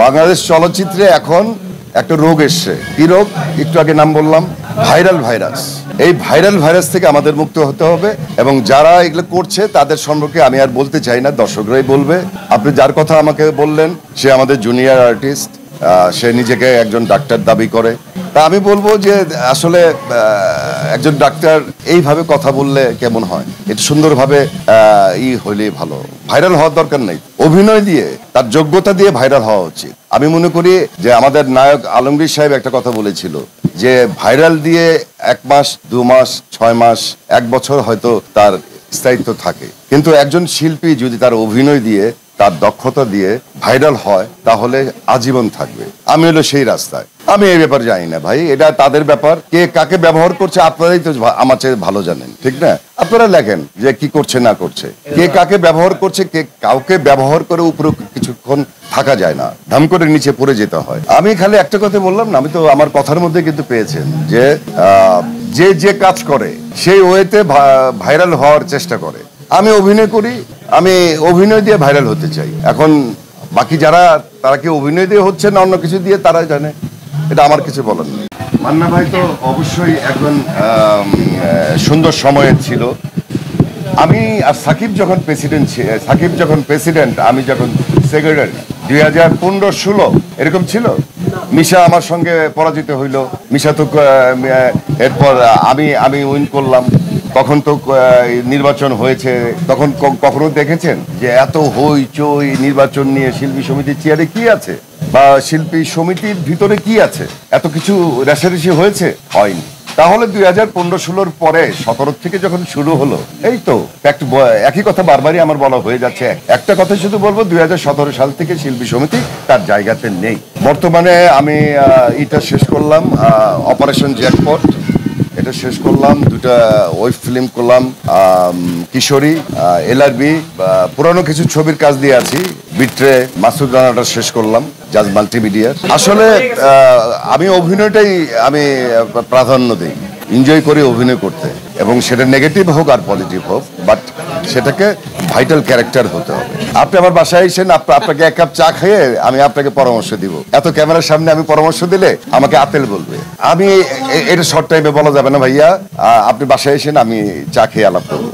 বাংলাদেশ চলচ্চিত্রে এখন একটা রোগ এসছে। কি রোগ? একটু আগে নাম বললাম, ভাইরাল ভাইরাস। এই ভাইরাল ভাইরাস থেকে আমাদের মুক্ত হতে হবে এবং যারা এগুলো করছে তাদের সম্পর্কে আমি আর বলতে চাই না, দর্শকরাই বলবে। আপনি যার কথা আমাকে বললেন সে আমাদের জুনিয়র আর্টিস্ট, সে নিজেকে একজন ডাক্তার দাবি করে। তা আমি বলবো যে আসলে একজন ডাক্তার এইভাবে কথা বললে কেমন হয়? এটা সুন্দরভাবে হইলেই ভালো। ভাইরাল হওয়ার দরকার নেই, অভিনয় দিয়ে তার যোগ্যতা দিয়ে ভাইরাল হওয়া উচিত। আমি মনে করি যে আমাদের নায়ক আলমগীর সাহেব একটা কথা বলেছিল যে ভাইরাল দিয়ে 1 মাস 2 মাস 6 মাস 1 বছর হয়তো তার স্থায়িত্ব থাকে, কিন্তু একজন শিল্পী যদি তার অভিনয় দিয়ে তার দক্ষতা দিয়ে ভাইরাল হয় তাহলে আজীবন থাকবে। আমি হলো সেই রাস্তায়। আমি এই ব্যাপার জানি না ভাই, এটা তাদের ব্যাপার। কে কাকে ব্যবহার করছে আপনারাই তো আমার চেয়ে ভালো জানেন, ঠিক না? আপনারা লেখেন যে কি করছে না করছে, কে কাকে ব্যবহার করছে। কে কাউকে ব্যবহার করে উপরে কিছুক্ষণ থাকা যায় না, ধাম করে নিচে পড়ে যেতে হয়। আমি খালি একটা কথা বললাম না, আমি তো আমার কথার মধ্যে কিন্তু পেয়েছেন যে যে কাজ করে সেই ওয়েতে ভাইরাল হওয়ার চেষ্টা করে। আমি অভিনয় করি, আমি অভিনয় দিয়ে ভাইরাল হতে চাই। এখন বাকি যারা, তারা কি অভিনয় দিয়ে হচ্ছে না অন্য কিছু দিয়ে, তারা জানে। এটা আমার কিছু বলার নেই। মান্না ভাই তো অবশ্যই একজন সুন্দর সময়ের ছিল। আমি আর সাকিব যখন প্রেসিডেন্ট, আমি যখন সেক্রেটারি, 2015-16 এরকম ছিল। মিশা আমার সঙ্গে পরাজিত হইল। মিশা তো এরপর আমি উইন করলাম। তখন তো নির্বাচন হয়েছে, তখন কখনো দেখেছেন যে এত হইচই নির্বাচন নিয়ে শিল্পী সমিতির চেয়ারে কি আছে বা শিল্পী সমিতির ভিতরে কি আছে? এত কিছু রেষারেষি হয়েছে? হয়নি। তাহলে 2015-16 পরে 17 থেকে যখন শুরু হলো, এই তো একই কথা বারবারই আমার বলা হয়ে যাচ্ছে। একটা কথা শুধু বলবো, 2017 সাল থেকে শিল্পী সমিতি তার জায়গাতে নেই। বর্তমানে আমি এটা শেষ করলাম, অপারেশন জ্যাকপট, এটা শেষ করলাম। 2টা ওয়েব ফিল্ম করলাম, কিশোরী, LRB, পুরানো কিছু ছবির কাজ দিয়ে আছি। বিট্রে, মাসুদ রানাটা শেষ করলাম জাজ মাল্টিমিডিয়ার। আসলে আমি অভিনয়টাই আমি প্রাধান্য দিই, এনজয় করি অভিনয় করতে, এবং সেটা নেগেটিভ হোক আর পজিটিভ হোক, বাট সেটাকে ভাইটাল ক্যারেক্টার হতে হবে। আপনি আমার বাসায় এসেন, আপনাকে 1 কাপ চা খেয়ে আমি আপনাকে পরামর্শ দিব। এত ক্যামেরার সামনে আমি পরামর্শ দিলে আমাকে আপেল বলবে। আমি এটা শর্ট টাইমে বলা যাবে না ভাইয়া, আপনি বাসায় এসেন, আমি চা খেয়ে আলাপ করবো।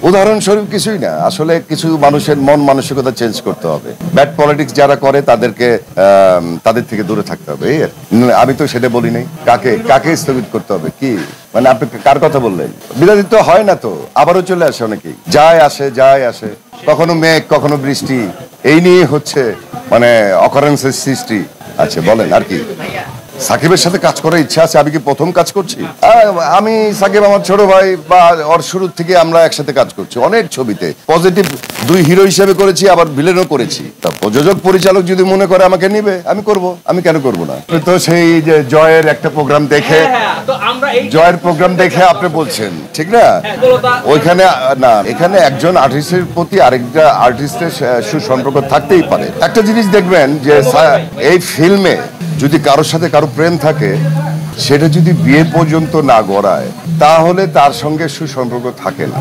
উদাহরণস্বরূপ কিছুই না, আসলে কিছু মানুষের মন মানসিকতা চেঞ্জ করতে হবে। ব্যাড পলিটিক্স যারা করে তাদের থেকে দূরে থাকতে হবে। আমি তো সেটা বলি নাই। কাকে স্থগিত করতে হবে? কি মানে আপনি কার কথা বললেন? বিরোধিতা হয় না তো, আবারও চলে আসে অনেকেই, যায় আসে, কখনো মেঘ কখনো বৃষ্টি, এই নিয়ে হচ্ছে মানে অকারেন্সের সৃষ্টি। আচ্ছা বলেন আর কি? সাকিবের সাথে কাজ করার ইচ্ছা আছে। আমি কি প্রথম কাজ করছি? আমি সাকিব আমার ছোট ভাই, বা ওর শুরু থেকে আমরা একসাথে কাজ করছি অনেক ছবিতে। পজিটিভ 2 হিরো হিসেবে করেছি, আবার ভিলেনও করেছি। তা প্রযোজক পরিচালক যদি মনে করে আমাকে নিবে, আমি করব, আমি কেন করব না? তো সেই যে জয়ের একটা প্রোগ্রাম দেখে, জয়ের প্রোগ্রাম দেখে আপনি বলছেন, ঠিক না? ওইখানে না, এখানে একজন আর্টিস্টের প্রতি আরেকটা আর্টিস্টের সুসম্পর্ক থাকতেই পারে। একটা জিনিস দেখবেন যে এই ফিল্মে যদি কারোর সাথে কারো প্রেম থাকে, সেটা যদি বিয়ে পর্যন্ত না গড়ায়, তাহলে তার সঙ্গে সুসম্পর্ক থাকে না।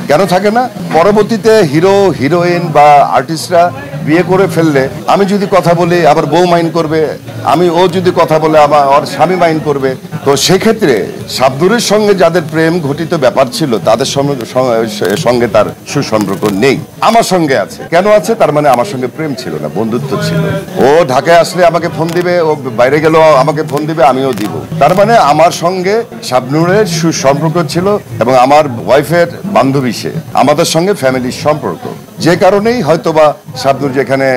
কেন থাকে না? পরবর্তীতে হিরো হিরোইন বা আর্টিস্টরা বিয়ে করে ফেললে, আমি যদি কথা বলি আবার বউ মাইন্ড করবে, ও যদি কথা বলে আবার ওর স্বামী মাইন্ড করবে। তো সেক্ষেত্রে শাবনূরের সঙ্গে যাদের প্রেম ঘটিত ব্যাপার ছিল, তাদের সঙ্গে তার সুসম্পর্ক নেই। আমার সঙ্গে আছে। কেন আছে? তার মানে আমার সঙ্গে প্রেম ছিল না, বন্ধুত্ব ছিল। ও ঢাকায় আসলে আমাকে ফোন দিবে, ও বাইরে গেলেও আমাকে ফোন দিবে, আমিও দিব। তার মানে আমার সঙ্গে শাবনূরের সুসম্পর্ক ছিল, এবং আমার ওয়াইফের বান্ধবী সে, আমাদের সঙ্গে ফ্যামিলির সম্পর্ক। যে কারণেই হয়তোবা শাবনূর যেখানে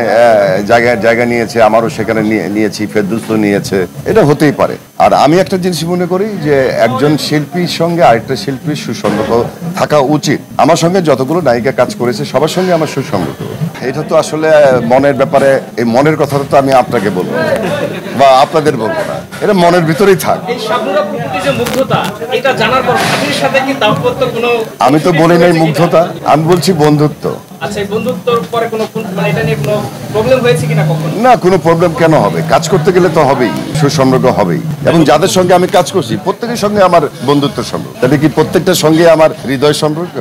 জায়গা নিয়েছে, আমারও সেখানে নিয়েছি, ফেরদৌস নিয়েছে, এটা হতেই পারে। আর আমি একটা জিনিস মনে করি যে একজন শিল্পীর সঙ্গে আরেকটা শিল্পীর সুসম্পর্ক থাকা উচিত। আমার সঙ্গে যতগুলো নায়িকা কাজ করেছে সবার সঙ্গে আমার সুসম্পর্ক। এটা তো আসলে মনের ব্যাপারে, এই মনের কথাটা তো আমি আপনাকে বলবো না বা আপনাদের বলবো না, এটা মনের ভিতরেই থাক। আমি তো বলি নাই মুগ্ধতা, আমি বলছি বন্ধুত্ব। না, কোনো প্রবলেম কেন হবে? কাজ করতে গেলে তো হবেই, সুসম্পর্ক হবেই। এবং যাদের সঙ্গে আমি কাজ করছি প্রত্যেকের সঙ্গে আমার বন্ধুত্বের সম্পর্ক। তাহলে কি প্রত্যেকটার সঙ্গে আমার হৃদয় সম্পর্ক?